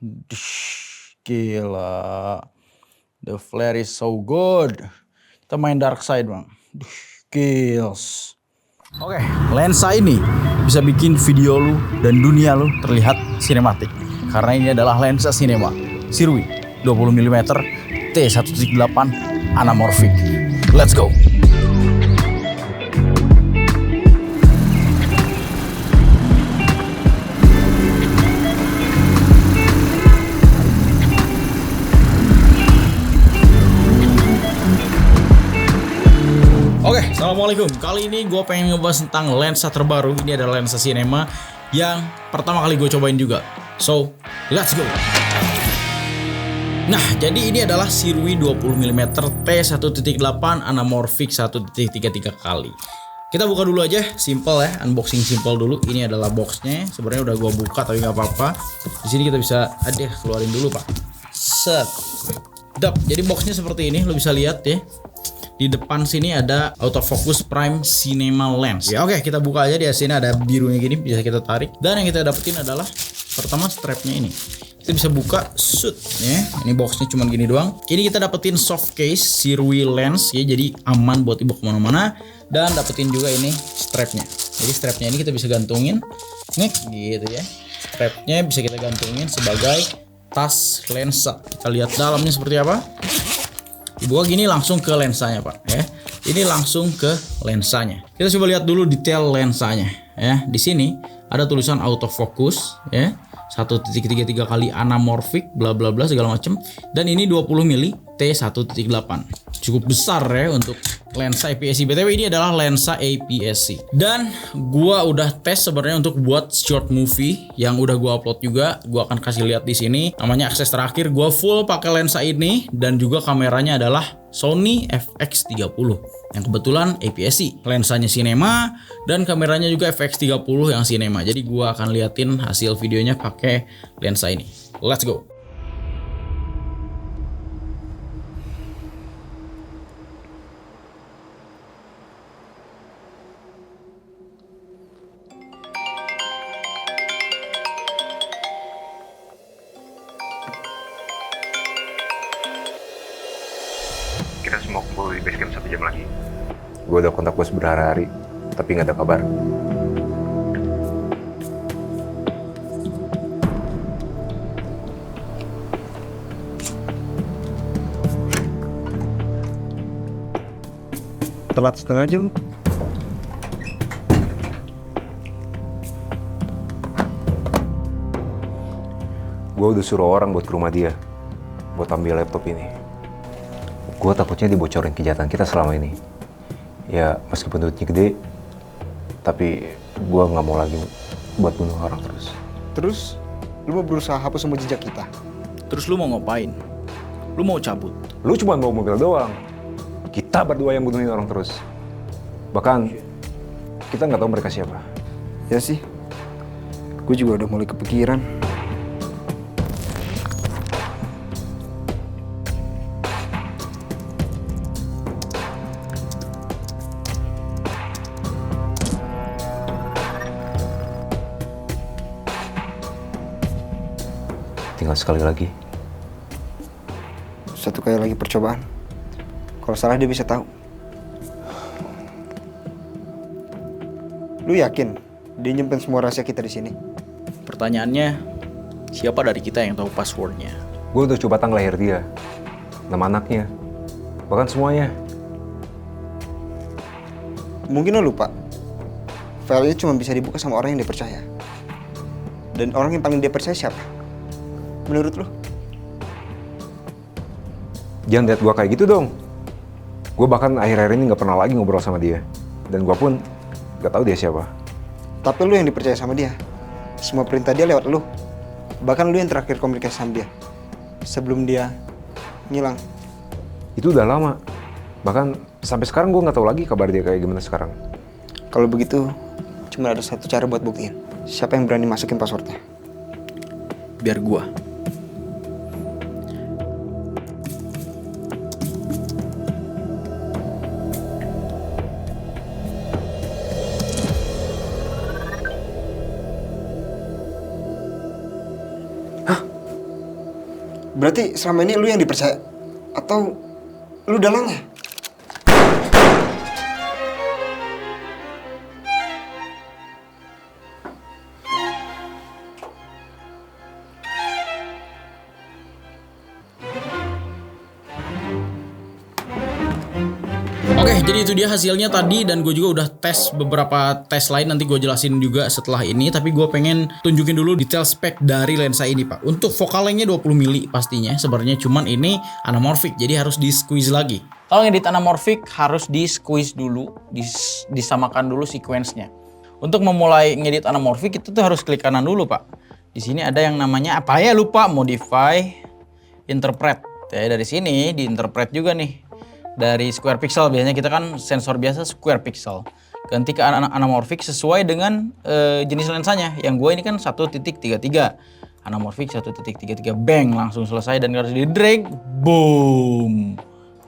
Dish, gila. The flare is so good. Kita main dark side bang. Kills. Oke, lensa ini bisa bikin video lu dan dunia lu terlihat sinematik. Karena ini adalah lensa sinema Sirui 20mm T1.8 anamorphic. Let's go. Oke, assalamualaikum. Kali ini gue pengen ngebahas tentang lensa terbaru. Ini adalah lensa sinema yang pertama kali gue cobain juga. So, let's go. Nah, jadi ini adalah Sirui 20mm T1.8 anamorphic 1.33 kali. Kita buka dulu aja, simple ya, unboxing simple dulu. Ini adalah boxnya. Sebenarnya udah gue buka tapi nggak apa-apa. Di sini kita bisa, keluarin dulu pak. Set, dap. Jadi boxnya seperti ini, lo bisa lihat ya. Di depan sini ada autofocus prime cinema lens. Ya, oke, kita buka aja. Di sini ada birunya gini, bisa kita tarik. Dan yang kita dapetin adalah pertama strapnya ini. Kita bisa buka shoot ya. Ini boxnya cuma gini doang. Ini kita dapetin soft case Sirui lens ya, jadi aman buat dibawa kemana-mana. Dan dapetin juga ini strapnya. Jadi strapnya ini kita bisa gantungin, nih gitu ya. Strapnya bisa kita gantungin sebagai tas lensa. Kita lihat dalamnya seperti apa. Dibuka gini langsung ke lensanya pak ya. Ini langsung ke lensanya. Kita coba lihat dulu detail lensanya ya. Di sini ada tulisan autofocus ya. 1.33 kali anamorphic bla bla bla segala macam. Dan ini 20 mili T1.8. Cukup besar ya untuk lensa APS-C. BTW ini adalah lensa APS-C. Dan gua udah tes sebenarnya untuk buat short movie yang udah gua upload juga. Gua akan kasih lihat di sini. Namanya akses terakhir. Gua full pakai lensa ini dan juga kameranya adalah Sony FX30 yang kebetulan APS-C. Lensanya sinema dan kameranya juga FX30 yang sinema. Jadi gua akan liatin hasil videonya pakai lensa ini. Let's go. Kita semua kumpul di base camp 1 jam lagi. Gue udah kontak bos berhari-hari, tapi nggak ada kabar. Telat setengah jam. Gue udah suruh orang buat ke rumah dia, buat ambil laptop ini. Gue takutnya dibocorin kejahatan kita selama ini. Ya, meskipun duitnya gede, tapi gue nggak mau lagi buat bunuh orang terus. Terus, lu mau berusaha hapus semua jejak kita? Terus lu mau ngapain? Lu mau cabut? Lu cuma bawa mobil doang. Kita berdua yang bunuhin orang terus. Bahkan, kita nggak tahu mereka siapa. Ya sih, gue juga udah mulai kepikiran. Tinggal sekali lagi. Satu kali lagi percobaan. Kalau salah dia bisa tahu. Lu yakin dia nyimpen semua rahasia kita di sini? Pertanyaannya, siapa dari kita yang tahu passwordnya? Gue udah coba tanggal lahir dia, nama anaknya, bahkan semuanya. Mungkin lu lupa. File ini cuma bisa dibuka sama orang yang dia percaya. Dan orang yang paling dia percaya siapa? Menurut lu? Jangan lihat gue kayak gitu dong. Gue bahkan akhir-akhir ini gak pernah lagi ngobrol sama dia. Dan gue pun gak tahu dia siapa. Tapi lu yang dipercaya sama dia. Semua perintah dia lewat lu. Bahkan lu yang terakhir komunikasi sama dia. Sebelum dia ngilang. Itu udah lama. Bahkan sampai sekarang gue gak tahu lagi kabar dia kayak gimana sekarang. Kalau begitu, cuma ada satu cara buat buktiin. Siapa yang berani masukin passwordnya? Biar gua. Berarti selama ini lu yang dipercaya? Atau lu dalangnya? Oke, jadi itu dia hasilnya tadi dan gue juga udah tes beberapa tes lain, nanti gue jelasin juga setelah ini. Tapi gue pengen tunjukin dulu detail spek dari lensa ini Pak. Untuk focal lengthnya 20 mili pastinya sebenarnya, cuman ini anamorphic jadi harus di squeeze lagi. Kalau ngedit anamorphic harus di squeeze dulu, disamakan dulu sequence-nya. Untuk memulai ngedit anamorphic itu tuh harus klik kanan dulu Pak. Di sini ada yang namanya apa ya lupa, modify, interpret. Ya, dari sini di interpret juga nih. Dari square pixel, biasanya kita kan sensor biasa square pixel. Ganti ke anamorphic sesuai dengan jenis lensanya. Yang gue ini kan 1.33. Anamorphic 1.33, bang, langsung selesai dan harus di drag, boom.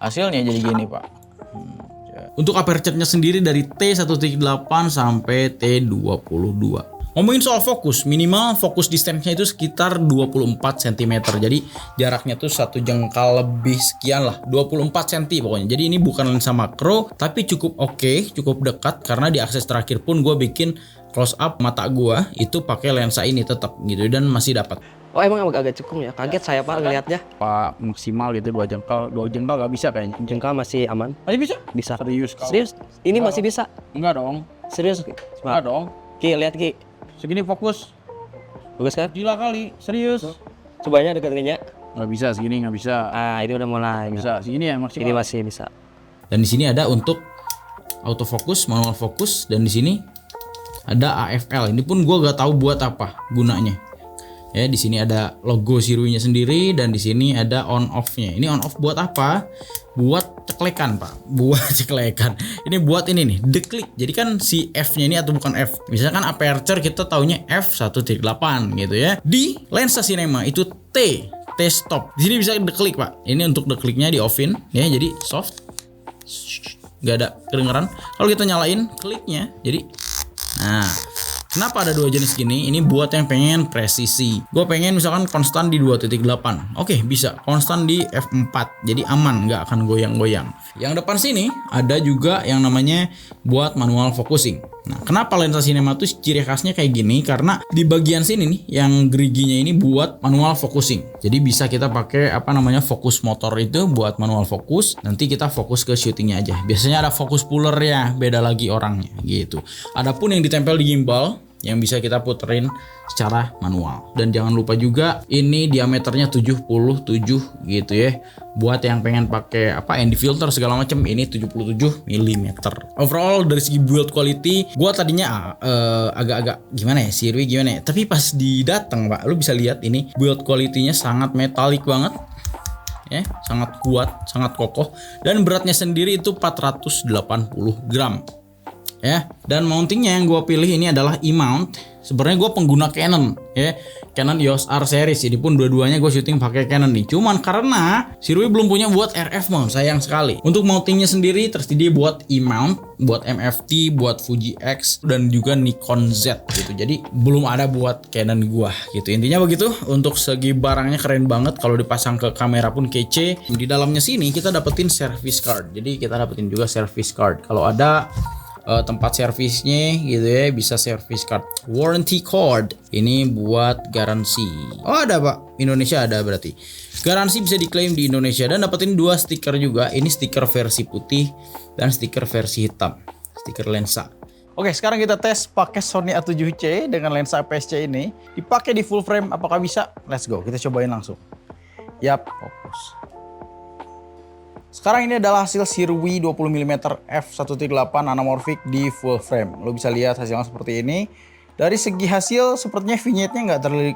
Hasilnya jadi gini Pak. Untuk aperture-nya sendiri dari T1.8 sampai T22. Ngomongin soal fokus, minimal fokus distance-nya itu sekitar 24 cm. Jadi jaraknya tuh 1 jengkal lebih sekian lah, 24 cm pokoknya. Jadi ini bukan lensa makro, tapi cukup oke, cukup dekat karena di akses terakhir pun gue bikin close up mata gue itu pakai lensa ini tetap gitu dan masih dapat. Oh emang agak cekung ya, kaget saya Pak ngelihatnya. Pak maksimal gitu 2 jengkal gak bisa kayaknya. Jengkal masih aman? Masih bisa? Bisa. Serius? Ini masih bisa? Enggak dong. Serius? Enggak dong. Ki, lihat Ki. Segini fokus. Bagus kan? Gila kali, serius. Cobanya deketinnya. Nggak bisa, segini nggak bisa. Ah, ini udah mulai. Nggak bisa, segini ya maksimal. Ini masih bisa. Dan di sini ada untuk autofocus, manual focus, dan di sini ada AFL. Ini pun gue gak tahu buat apa gunanya. Ya, di sini ada logo Sirui-nya sendiri dan di sini ada on off-nya. Ini on off buat apa? Buat ceklekan, Pak. Buat ceklekan. Ini buat ini nih, deklik. Jadi kan si F-nya ini atau bukan F. Misalkan aperture kita taunya f1.8 gitu ya. Di lensa cinema itu T stop. Di sini bisa deklik, Pak. Ini untuk dekliknya di off-in ya, jadi soft. Gak ada kedengeran. Kalau kita nyalain kliknya, jadi nah, kenapa ada 2 jenis gini? Ini buat yang pengen presisi. Gue pengen misalkan konstan di 2.8. Oke, bisa. Konstan di f4. Jadi aman, nggak akan goyang-goyang. Yang depan sini ada juga yang namanya buat manual focusing. Nah, kenapa lensa cinema tuh ciri khasnya kayak gini? Karena di bagian sini nih, yang geriginya ini buat manual focusing. Jadi bisa kita pakai apa namanya fokus motor itu buat manual fokus. Nanti kita fokus ke shootingnya aja. Biasanya ada fokus puller ya, beda lagi orangnya gitu. Adapun yang ditempel di gimbal yang bisa kita puterin secara manual. Dan jangan lupa juga ini diameternya 77 gitu ya. Buat yang pengen pakai apa ND filter segala macam, ini 77 mm. Overall dari segi build quality, gua tadinya agak-agak gimana ya, Sirui gimana ya. Tapi pas didatang Pak, lu bisa lihat ini build quality-nya sangat metalik banget. Ya, sangat kuat, sangat kokoh dan beratnya sendiri itu 480 gram. Ya, dan mountingnya yang gue pilih ini adalah E-mount. Sebenarnya gue pengguna Canon, ya, Canon EOS R series. Ini pun dua-duanya gue syuting pakai Canon nih. Cuman karena Sirui belum punya buat RF mount, sayang sekali. Untuk mountingnya sendiri tersedia buat E-mount, buat MFT, buat Fuji X, dan juga Nikon Z gitu. Jadi belum ada buat Canon gua gitu. Intinya begitu. Untuk segi barangnya keren banget. Kalau dipasang ke kamera pun kece. Di dalamnya sini kita dapetin service card. Jadi kita dapetin juga service card. Kalau ada tempat servisnya gitu ya, bisa service card. Warranty card ini buat garansi. Oh ada Pak, Indonesia ada berarti. Garansi bisa diklaim di Indonesia dan dapetin 2 stiker juga. Ini stiker versi putih dan stiker versi hitam. Stiker lensa. Oke, sekarang kita tes pakai Sony A7C dengan lensa APS-C ini. Dipakai di full frame, apakah bisa? Let's go, kita cobain langsung. Yap, fokus. Sekarang ini adalah hasil Sirui 20 mm f1.8 anamorphic di full frame. Lo bisa lihat hasilnya seperti ini. Dari segi hasil sepertinya vignette-nya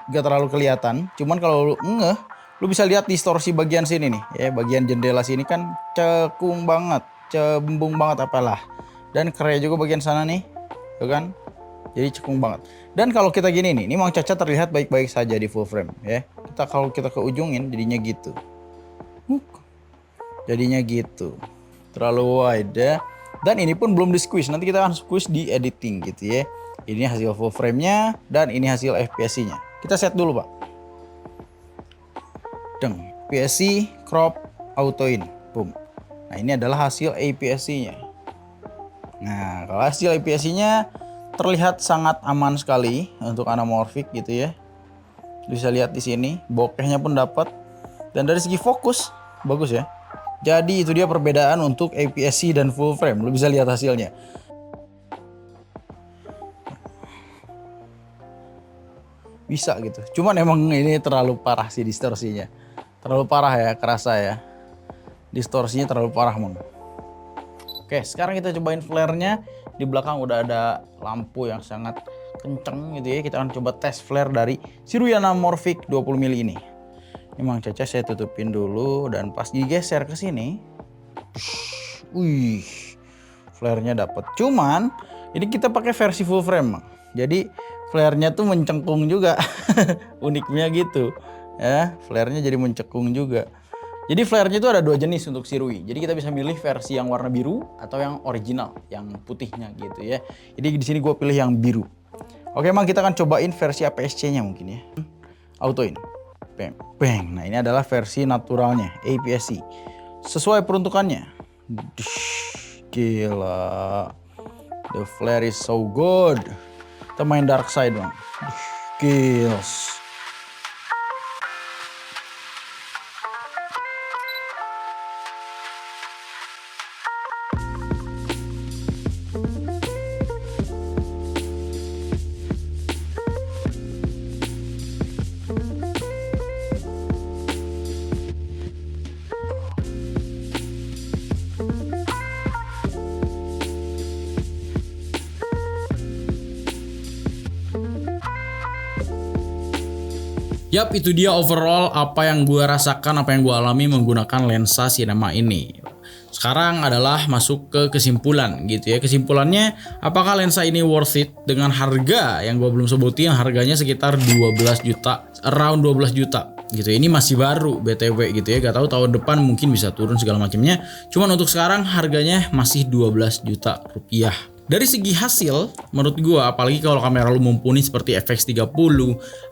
nggak terlalu kelihatan. Cuman kalau lo ngeh, lo bisa lihat distorsi bagian sini nih. Ya, bagian jendela sini kan cekung banget, cembung banget apalah. Dan keren juga bagian sana nih, tuh kan? Jadi cekung banget. Dan kalau kita gini nih, ini Mang Caca terlihat baik-baik saja di full frame. Ya, kalau kita ke ujungin jadinya gitu. Jadinya gitu, terlalu wide ya. Dan ini pun belum di squeeze, nanti kita akan squeeze di editing gitu ya. Ini hasil full frame nya dan ini hasil FPS nya. Kita set dulu Pak. Deng. APS-C crop auto in. Boom. Nah, ini adalah hasil APS-C-nya. Nah, kalau hasil APS-C-nya terlihat sangat aman sekali untuk anamorphic gitu ya. Bisa lihat di sini, bokehnya pun dapat. Dan dari segi fokus bagus ya. Jadi itu dia perbedaan untuk APS-C dan full frame. Lu bisa lihat hasilnya. Bisa gitu. Cuman emang ini terlalu parah sih distorsinya. Terlalu parah ya, kerasa ya. Distorsinya terlalu parah, Mang. Oke, sekarang kita cobain flare-nya. Di belakang udah ada lampu yang sangat kenceng gitu ya. Kita akan coba tes flare dari Sirui Anamorphic 20 mili ini. Ini Mang Caca saya tutupin dulu dan pas digeser ke sini. Wih, flare-nya dapat. Cuman ini kita pakai versi full frame, Mang. Jadi flare-nya tuh mencengkung juga. Uniknya gitu. Ya, flare-nya jadi mencekung juga. Jadi flare-nya itu ada 2 jenis untuk Sirui. Jadi kita bisa milih versi yang warna biru atau yang original, yang putihnya gitu ya. Jadi di sini gue pilih yang biru. Oke, Mang, kita akan cobain versi APS-C-nya mungkin ya. Auto in. Bang, bang. Nah, ini adalah versi naturalnya, APS-C. Sesuai peruntukannya. Gila. The flare is so good. Kita main dark side, Bang. Kills. Yap, itu dia overall apa yang gue rasakan, apa yang gue alami menggunakan lensa Cinema ini. Sekarang adalah masuk ke kesimpulan gitu ya. Kesimpulannya, apakah lensa ini worth it dengan harga yang gue belum sebutin, harganya sekitar 12 juta, around 12 juta gitu. Ini masih baru BTW gitu ya. Gak tahu tahun depan mungkin bisa turun segala macamnya. Cuman untuk sekarang harganya masih 12 juta rupiah. Dari segi hasil, menurut gua apalagi kalau kamera lu mumpuni seperti FX30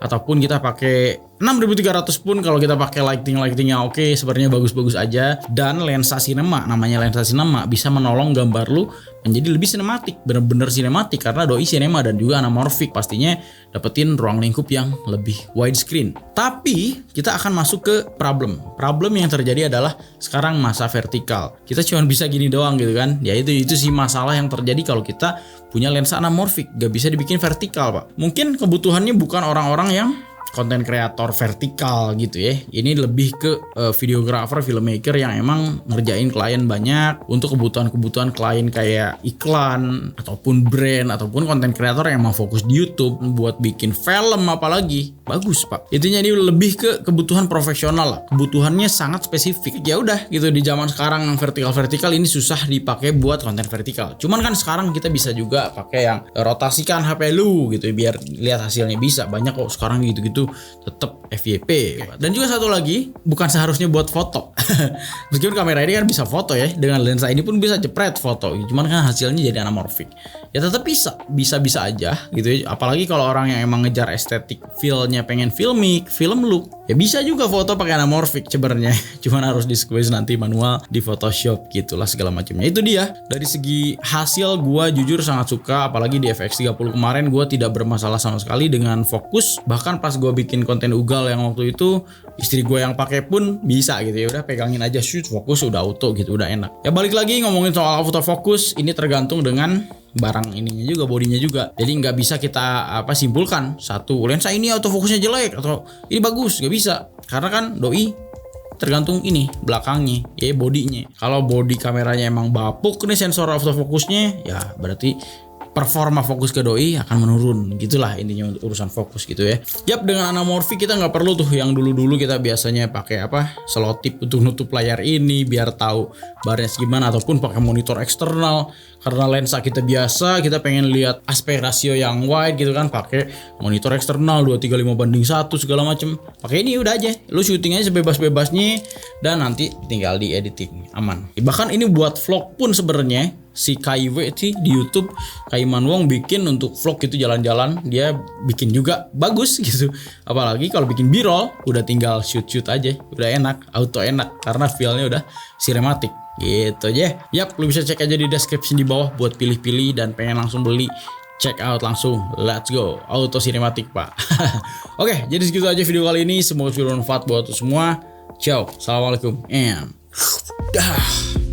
ataupun kita pakai 6300 pun kalau kita pakai lighting-lighting yang oke, sebenarnya bagus-bagus aja. Dan lensa cinema, namanya lensa cinema, bisa menolong gambar lu menjadi lebih sinematik, bener-bener sinematik karena doi cinema dan juga anamorphic, pastinya dapetin ruang lingkup yang lebih widescreen. Tapi kita akan masuk ke problem yang terjadi adalah sekarang masa vertikal. Kita cuma bisa gini doang gitu kan. Ya itu sih masalah yang terjadi kalau kita punya lensa anamorphic, gak bisa dibikin vertikal, Pak. Mungkin kebutuhannya bukan orang-orang yang konten kreator vertikal gitu ya. Ini lebih ke videographer, filmmaker yang emang ngerjain klien banyak untuk kebutuhan-kebutuhan klien kayak iklan ataupun brand ataupun konten kreator yang mau fokus di YouTube buat bikin film apalagi. Bagus, Pak. Intinya ini lebih ke kebutuhan profesional lah. Kebutuhannya sangat spesifik. Ya udah gitu, di zaman sekarang vertikal ini susah dipakai buat konten vertikal. Cuman kan sekarang kita bisa juga pakai yang rotasikan HP lu gitu biar lihat hasilnya. Bisa banyak kok sekarang gitu-gitu tetap FYP. Dan juga satu lagi, bukan seharusnya buat foto. Meskipun kamera ini kan bisa foto ya, dengan lensa ini pun bisa jepret foto. Cuman kan hasilnya jadi anamorphic. Ya tetap bisa aja gitu ya. Apalagi kalau orang yang emang ngejar estetik feel-nya, pengen filmic, film look, ya bisa juga foto pakai anamorphic sebenarnya. Cuman harus di squeeze nanti manual di Photoshop gitulah segala macamnya. Itu dia. Dari segi hasil gua jujur sangat suka, apalagi di FX30 kemarin gua tidak bermasalah sama sekali dengan fokus. Bahkan pas gua bikin konten ugal yang waktu itu, istri gue yang pakai pun bisa gitu ya. Udah pegangin aja, shoot, fokus udah auto gitu, udah enak. Ya balik lagi ngomongin soal autofocus, ini tergantung dengan barang ininya juga, bodinya juga. Jadi nggak bisa kita simpulkan satu lensa ini autofokusnya jelek atau ini bagus, nggak bisa. Karena kan doi tergantung ini belakangnya, ya bodinya. Kalau bodi kameranya emang bapuk nih sensor autofokusnya, ya berarti performa fokus ke doi akan menurun, gitulah intinya untuk urusan fokus gitu ya. Yap, dengan anamorphic kita nggak perlu tuh yang dulu kita biasanya pakai selotip untuk nutup layar ini biar tahu barnya gimana, ataupun pakai monitor eksternal karena lensa kita biasa, kita pengen lihat aspek rasio yang wide gitu kan, pakai monitor eksternal 235:1 segala macem. Pakai ini udah aja, lu syuting aja sebebas-bebasnya dan nanti tinggal di editing, aman. Bahkan ini buat vlog pun sebenarnya si KIW sih di YouTube, Kaiman Wong bikin untuk vlog gitu jalan-jalan, dia bikin juga bagus gitu. Apalagi kalau bikin B-roll udah tinggal shoot aja, udah enak, auto enak karena feel-nya udah sinematik gitu aja. Yap, lu bisa cek aja di description di bawah buat pilih-pilih dan pengen langsung beli. Check out langsung, let's go, auto sinematik pak. Oke, jadi segitu aja video kali ini, semoga video bermanfaat buat semua. Ciao, assalamualaikum, and dah.